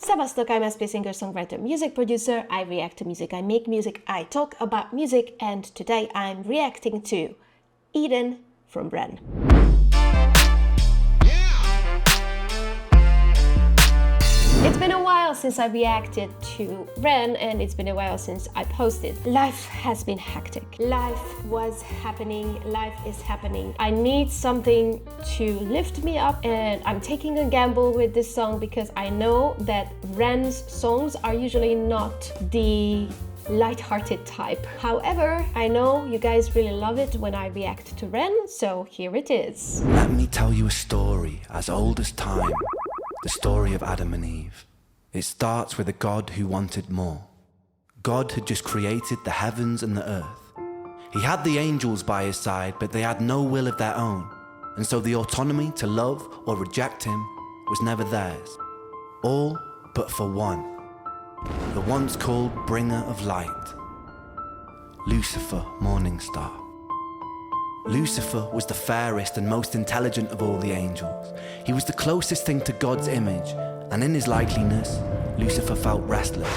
Szevasztok, I'm SP singer, songwriter, music producer. I react to music, I make music, I talk about music, and today I'm reacting to Eden from Ren. It's been a while since I reacted to Ren, and it's been a while since I posted. Life has been hectic. Life was happening, life is happening. I need something to lift me up, and I'm taking a gamble with this song because I know that Ren's songs are usually not the light-hearted type. However, I know you guys really love it when I react to Ren, so here it is. Let me tell you a story as old as time. The story of Adam and Eve. It starts with a God who wanted more. God had just created the heavens and the earth. He had the angels by his side, but they had no will of their own, and so the autonomy to love or reject him was never theirs. All but for one, the once called bringer of light, Lucifer, morning star. Lucifer was the fairest and most intelligent of all the angels. He was the closest thing to God's image, and in his likeliness, Lucifer felt restless.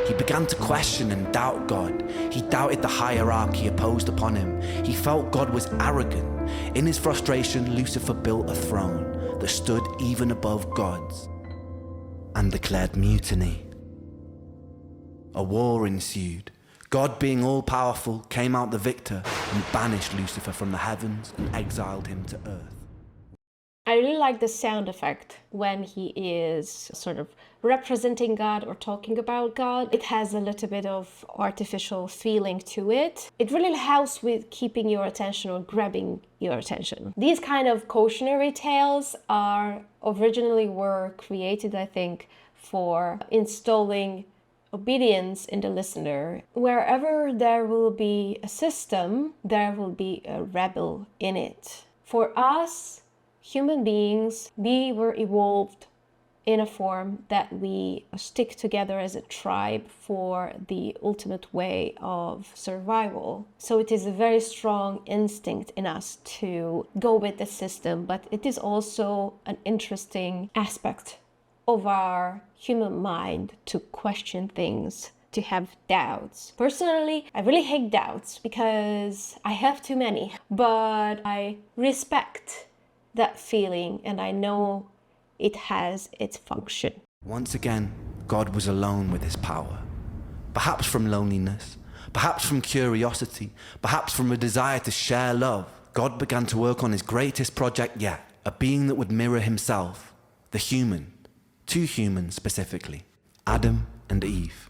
He began to question and doubt God. He doubted the hierarchy opposed upon him. He felt God was arrogant. In his frustration, Lucifer built a throne that stood even above God's and declared mutiny. A war ensued. God, being all-powerful, came out the victor and banished Lucifer from the heavens and exiled him to earth. I really like the sound effect when he is sort of representing God or talking about God. It has a little bit of artificial feeling to it. It really helps with keeping your attention or grabbing your attention. These kind of cautionary tales originally were created, I think, for installing obedience in the listener. Wherever there will be a system, there will be a rebel in it. For us, human beings, we were evolved in a form that we stick together as a tribe for the ultimate way of survival. So it is a very strong instinct in us to go with the system, but it is also an interesting aspect of our human mind to question things, to have doubts. Personally, I really hate doubts because I have too many, but I respect that feeling and I know it has its function. Once again, God was alone with his power. Perhaps from loneliness, perhaps from curiosity, perhaps from a desire to share love, God began to work on his greatest project yet, a being that would mirror himself, the human. Two humans specifically, Adam and Eve.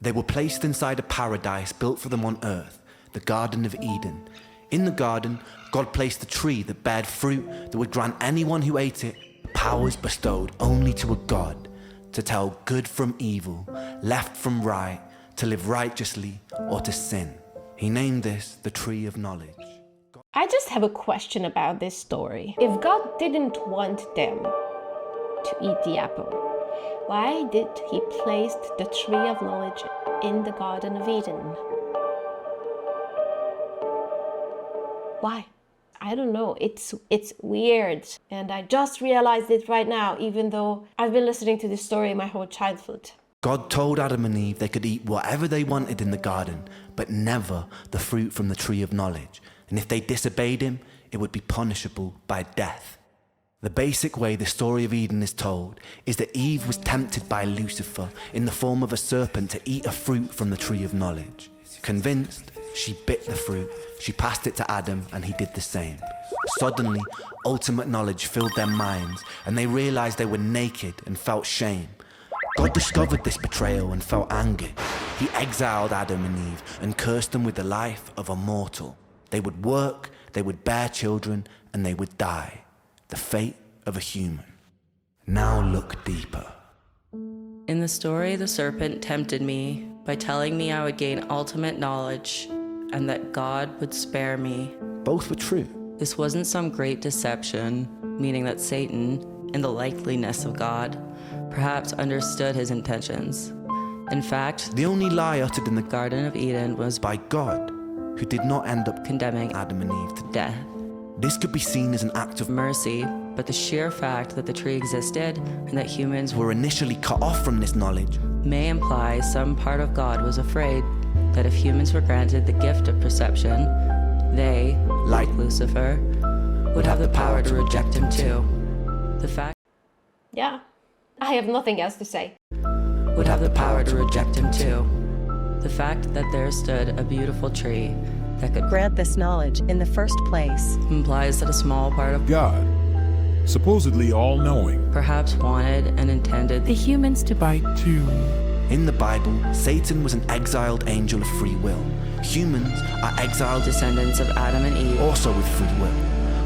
They were placed inside a paradise built for them on earth, the Garden of Eden. In the garden, God placed a tree that bared fruit that would grant anyone who ate it powers bestowed only to a God, to tell good from evil, left from right, to live righteously or to sin. He named this the tree of knowledge. I just have a question about this story. If God didn't want them to eat the apple, why did he place the tree of knowledge in the Garden of Eden? Why? I don't know. It's weird, and I just realized it right now, even though I've been listening to this story my whole childhood. God told Adam and Eve they could eat whatever they wanted in the garden, but never the fruit from the tree of knowledge. And if they disobeyed him, it would be punishable by death. The basic way the story of Eden is told is that Eve was tempted by Lucifer in the form of a serpent to eat a fruit from the tree of knowledge. Convinced, she bit the fruit, she passed it to Adam, and he did the same. Suddenly, ultimate knowledge filled their minds, and they realized they were naked and felt shame. God discovered this betrayal and felt angered. He exiled Adam and Eve and cursed them with the life of a mortal. They would work, they would bear children, and they would die. The fate of a human. Now look deeper. In the story, the serpent tempted me by telling me I would gain ultimate knowledge and that God would spare me. Both were true. This wasn't some great deception, meaning that Satan, in the likeliness of God, perhaps understood his intentions. In fact, the only lie uttered in the Garden of Eden was by God, who did not end up condemning Adam and Eve to death. This could be seen as an act of mercy but the sheer fact that the tree existed and that humans Were initially cut off from this knowledge. may imply some part of God was afraid that if humans were granted the gift of perception, they, like Lucifer, would have the power to reject him too. The fact Yeah, I have nothing else to say. would have the power to reject him too. The fact that there stood a beautiful tree that could grant this knowledge in the first place. implies that a small part of God, supposedly all-knowing, perhaps wanted and intended The humans to bite too. In the Bible, Satan was an exiled angel of free will. Humans are exiled descendants of Adam and Eve. also with free will.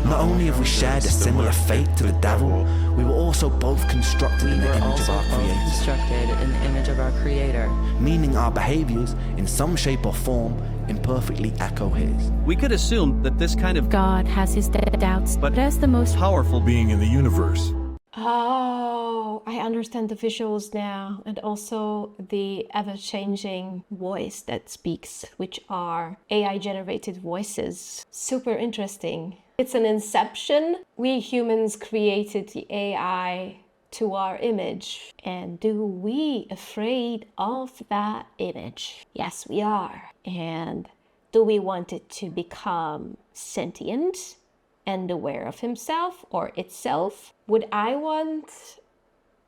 Not only have we shared a similar fate to the devil, we were also both constructed in We the were image of also our both Creator, constructed in the image of our Creator. meaning our behaviors, in some shape or form, imperfectly echo His. We could assume that this kind of God has his doubts, But- but as the most powerful Being in the universe. Oh, I understand the visuals now, and also the ever-changing voice that speaks, which are AI-generated voices. Super interesting. It's an inception. We humans created the AI to our image. And do we afraid of that image? Yes, we are. And do we want it to become sentient and aware of himself or itself? Would I want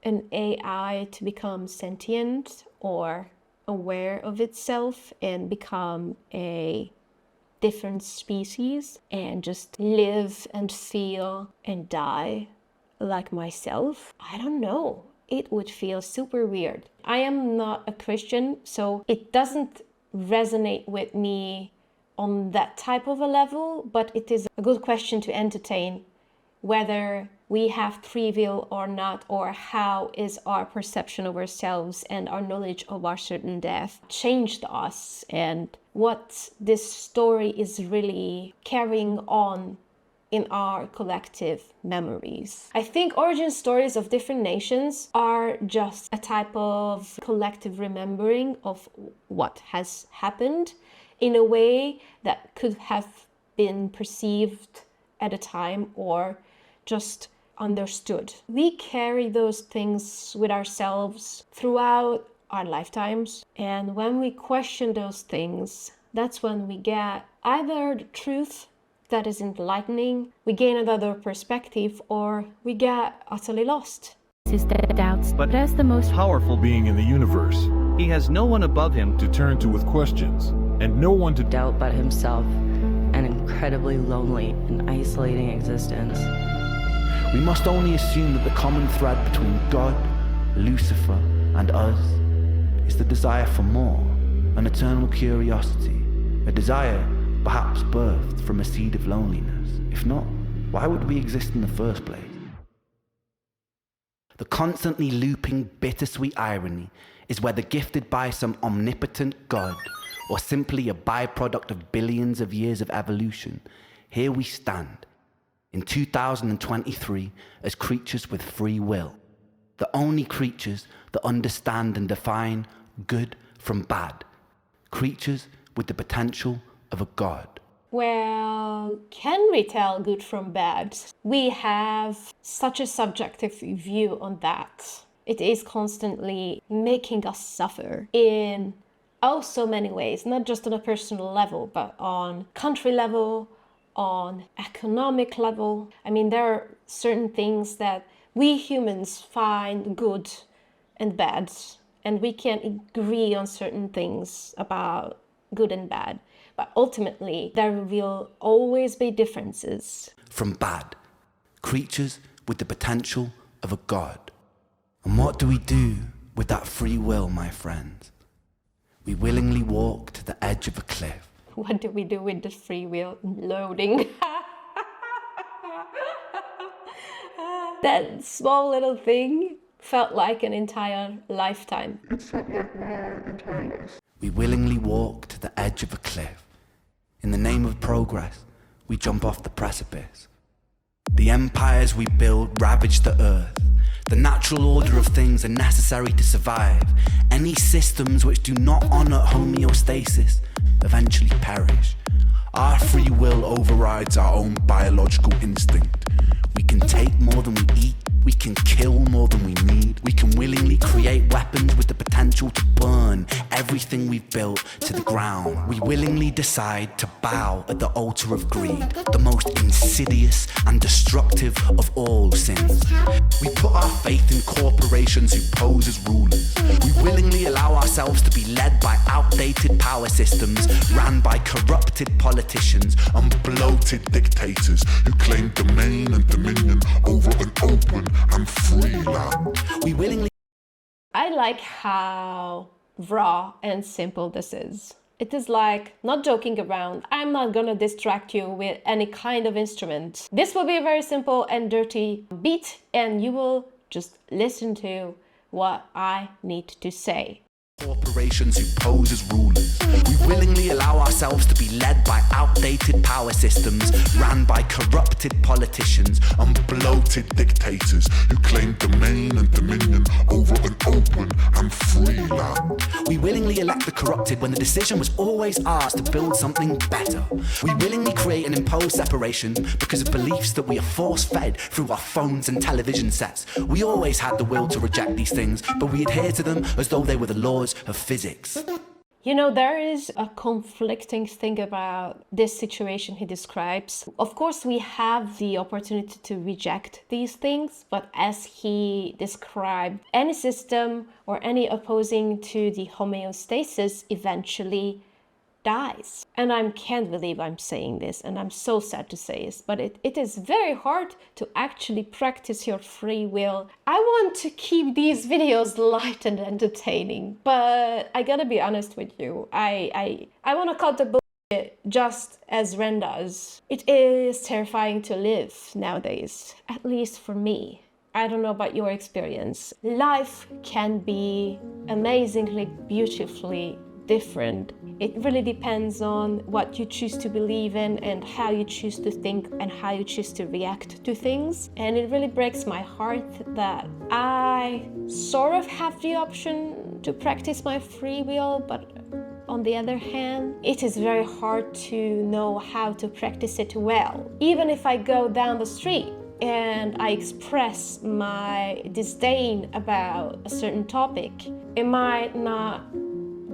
an AI to become sentient or aware of itself and become a different species and just live and feel and die like myself? I don't know. It would feel super weird. I am not a Christian, so it doesn't resonate with me on that type of a level, but it is a good question to entertain, whether we have free will or not, or how is our perception of ourselves and our knowledge of our certain death changed us, and what this story is really carrying on in our collective memories. I think origin stories of different nations are just a type of collective remembering of what has happened in a way that could have been perceived at a time or just understood. We carry those things with ourselves throughout our lifetimes, and when we question those things, that's when we get either the truth that is enlightening, we gain another perspective, or we get utterly lost. his doubts, But- but as the most powerful Being in the universe. he has no one above him To turn to with questions. And no one to Doubt but himself, an incredibly lonely and isolating existence. We must only assume that the common thread between God, Lucifer, and us is the desire for more, an eternal curiosity, a desire perhaps birthed from a seed of loneliness. If not, why would we exist in the first place? The constantly looping bittersweet irony is whether gifted by some omnipotent God or simply a byproduct of billions of years of evolution, here we stand in 2023 as creatures with free will, the only creatures that understand and define good from bad, creatures with the potential of a God. Well, can we tell good from bad? We have such a subjective view on that. It is constantly making us suffer in oh so many ways, not just on a personal level, but on country level, on economic level. I mean, there are certain things that we humans find good and bad, and we can agree on certain things about good and bad. But ultimately, there will always be differences. From bad, creatures with the potential of a God. And what do we do with that free will, my friends? We willingly walk to the edge of a cliff. What do we do with the free will? Loading. That small little thing felt like an entire lifetime. We willingly walk to the edge of a cliff. In the name of progress, we jump off the precipice. The empires we build ravage the earth. The natural order of things are necessary to survive. Any systems which do not honor homeostasis eventually perish. Our free will overrides our own biological instinct. We can take more than we eat. We can kill more than we need. We can willingly create weapons with the potential to burn everything we've built to the ground. We willingly decide to bow at the altar of greed, the most insidious and destructive of all sins. We put our faith in corporations who pose as rulers. We willingly allow ourselves to be led by outdated power systems ran by corrupted politicians and bloated dictators who claim domain and dominion over an open and free land. We willingly. I like how raw and simple this is. It is like not joking around. I'm not gonna distract you with any kind of instrument. This will be a very simple and dirty beat, and you will just listen to what I need to say. Corporations who pose as rulers. We willingly allow ourselves to be led by outdated power systems ran by corrupted politicians and bloated dictators who claim domain and dominion over an open and free land. We willingly elect the corrupted when the decision was always ours to build something better. We willingly create and impose separation because of beliefs that we are force-fed through our phones and television sets. We always had the will to reject these things, but we adhere to them as though they were the laws of physics. You know, there is a conflicting thing about this situation he describes. Of course, we have the opportunity to reject these things, but as he described, any system or any opposing to the homeostasis eventually dies. And I can't believe I'm saying this, and I'm so sad to say this, but it is very hard to actually practice your free will. I want to keep these videos light and entertaining, but I gotta be honest with you. I want to cut the bullshit just as Ren does. It is terrifying to live nowadays, at least for me. I don't know about your experience. Life can be amazingly, beautifully different. It really depends on what you choose to believe in and how you choose to think and how you choose to react to things. And it really breaks my heart that I sort of have the option to practice my free will, but on the other hand, it is very hard to know how to practice it well. Even if I go down the street and I express my disdain about a certain topic, it might not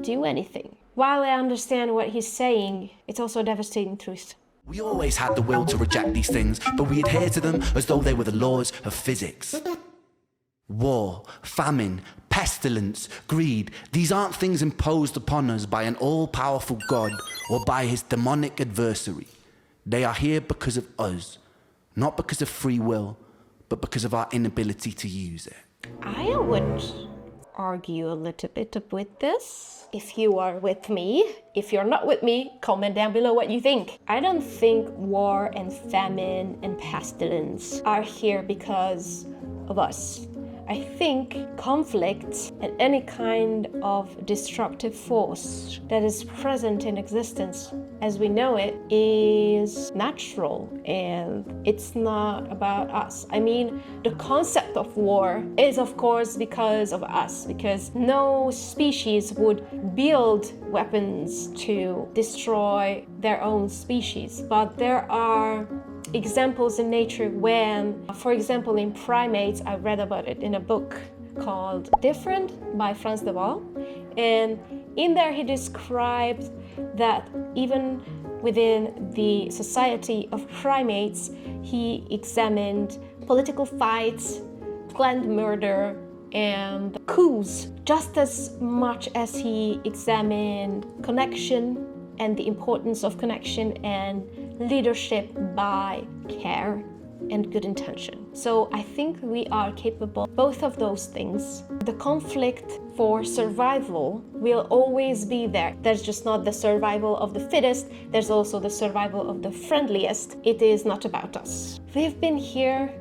do anything. While I understand what he's saying, it's also a devastating truth. We always had the will to reject these things, but we adhere to them as though they were the laws of physics. War, famine, pestilence, greed, these aren't things imposed upon us by an all-powerful God or by his demonic adversary. They are here because of us, not because of free will, but because of our inability to use it. I would argue a little bit with this. If you are with me, if you're not with me, comment down below what you think. I don't think war and famine and pestilence are here because of us. I think conflict and any kind of destructive force that is present in existence as we know it is natural, and it's not about us. I mean, the concept of war is of course because of us, because no species would build weapons to destroy their own species. But there are examples in nature when, for example, in primates, I read about it in a book called Different by Franz de Waal, and in there he described that even within the society of primates, he examined political fights, planned murder, and coups just as much as he examined connection and the importance of connection and leadership by care and good intention. So I think we are capable of both of those things. The conflict for survival will always be there. There's just not the survival of the fittest, there's also the survival of the friendliest. It is not about us. We've been here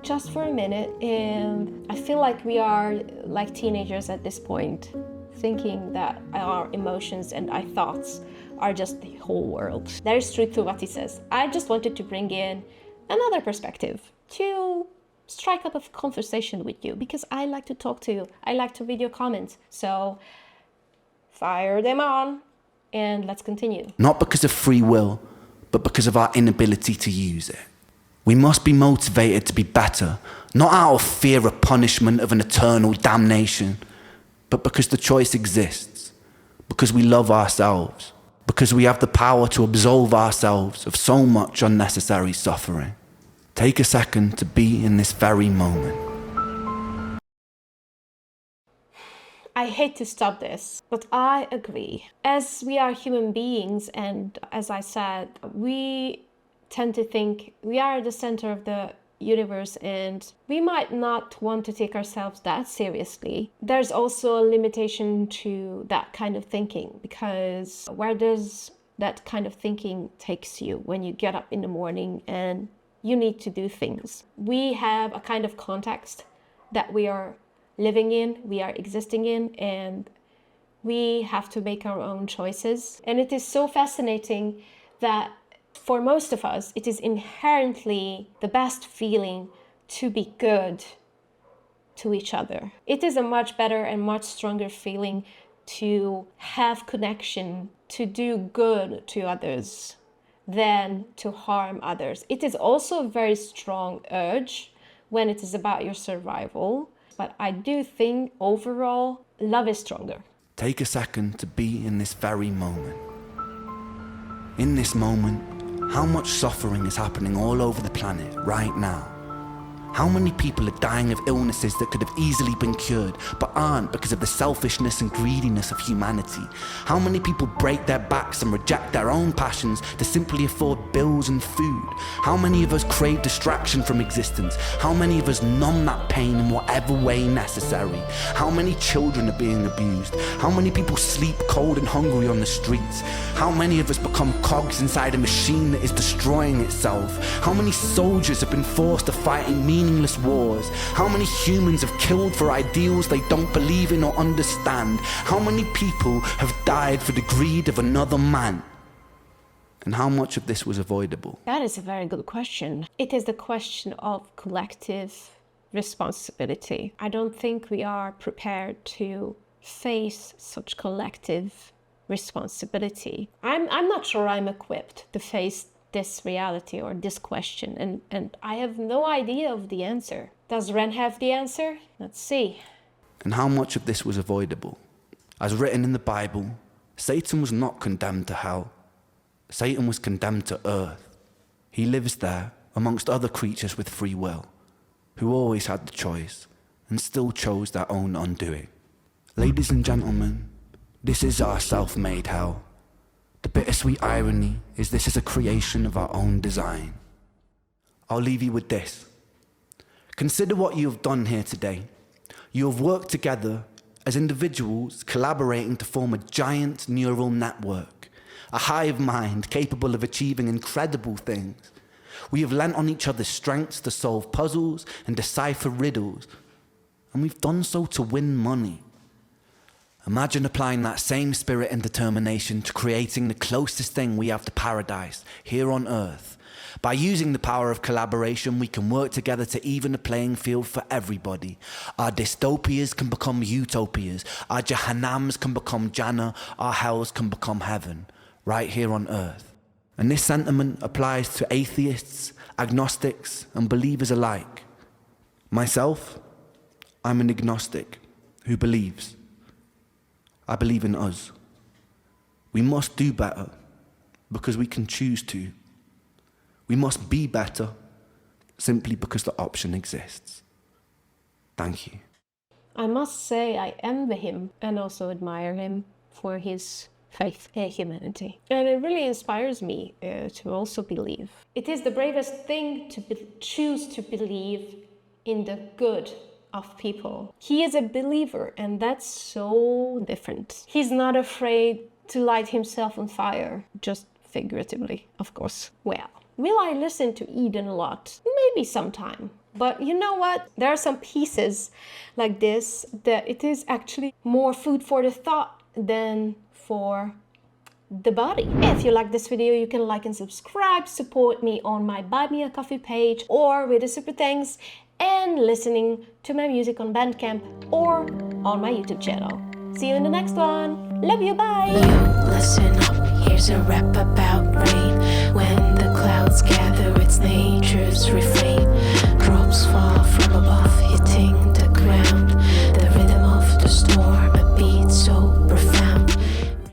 just for a minute, and I feel like we are like teenagers at this point, thinking that our emotions and our thoughts are just the whole world. There is truth to what he says. I just wanted to bring in another perspective to strike up a conversation with you, because I like to talk to you. I like to read your comments. So fire them on and let's continue. Not because of free will, but because of our inability to use it. We must be motivated to be better, not out of fear of punishment of an eternal damnation, but because the choice exists, because we love ourselves, because we have the power to absolve ourselves of so much unnecessary suffering. Take a second to be in this very moment. I hate to stop this, but I agree. As we are human beings, and as I said, we tend to think we are the center of the universe and we might not want to take ourselves that seriously. There's also a limitation to that kind of thinking, because where does that kind of thinking takes you when you get up in the morning and you need to do things? We have a kind of context that we are living in, we are existing in, and we have to make our own choices. And it is so fascinating that for most of us, it is inherently the best feeling to be good to each other. It is a much better and much stronger feeling to have connection, to do good to others than to harm others. It is also a very strong urge when it is about your survival. But I do think overall, love is stronger. Take a second to be in this very moment. In this moment, how much suffering is happening all over the planet right now? How many people are dying of illnesses that could have easily been cured, but aren't because of the selfishness and greediness of humanity? How many people break their backs and reject their own passions to simply afford bills and food? How many of us crave distraction from existence? How many of us numb that pain in whatever way necessary? How many children are being abused? How many people sleep cold and hungry on the streets? How many of us become cogs inside a machine that is destroying itself? How many soldiers have been forced to fight in meaningless wars? How many humans have killed for ideals they don't believe in or understand? How many people have died for the greed of another man? And how much of this was avoidable? That is a very good question. It is the question of collective responsibility. I don't think we are prepared to face such collective responsibility. I'm not sure I'm equipped to face this reality or this question, and I have no idea of the answer. Does Ren have the answer? Let's see. And how much of this was avoidable? As written in the Bible, Satan was not condemned to hell. Satan was condemned to earth. He lives there amongst other creatures with free will, who always had the choice and still chose their own undoing. Ladies and gentlemen, this is our self-made hell. The bittersweet irony is this is a creation of our own design. I'll leave you with this. Consider what you have done here today. You have worked together as individuals collaborating to form a giant neural network, a hive mind capable of achieving incredible things. We have lent on each other's strengths to solve puzzles and decipher riddles, and we've done so to win money. Imagine applying that same spirit and determination to creating the closest thing we have to paradise here on Earth. By using the power of collaboration, we can work together to even the playing field for everybody. Our dystopias can become utopias. Our Jahannams can become Jannah. Our hells can become heaven, right here on Earth. And this sentiment applies to atheists, agnostics, and believers alike. Myself, I'm an agnostic who believes. I believe in us. We must do better because we can choose to. We must be better simply because the option exists. Thank you. I must say I envy him and also admire him for his faith in humanity. And it really inspires me to also believe. It is the bravest thing to choose to believe in the good of people. He is a believer, and that's so different. He's not afraid to light himself on fire, just figuratively, of course. Well, will I listen to Eden a lot? Maybe sometime. But you know what? There are some pieces like this that it is actually more food for the thought than for the body. If you like this video, you can like and subscribe, support me on my Buy Me a Coffee page or with a super thanks, and listening to my music on Bandcamp or on my YouTube channel. See you in the next one. Love you, bye! You listen up, here's a rap about rain. When the clouds gather, it's nature's refrain. Drops fall from above, hitting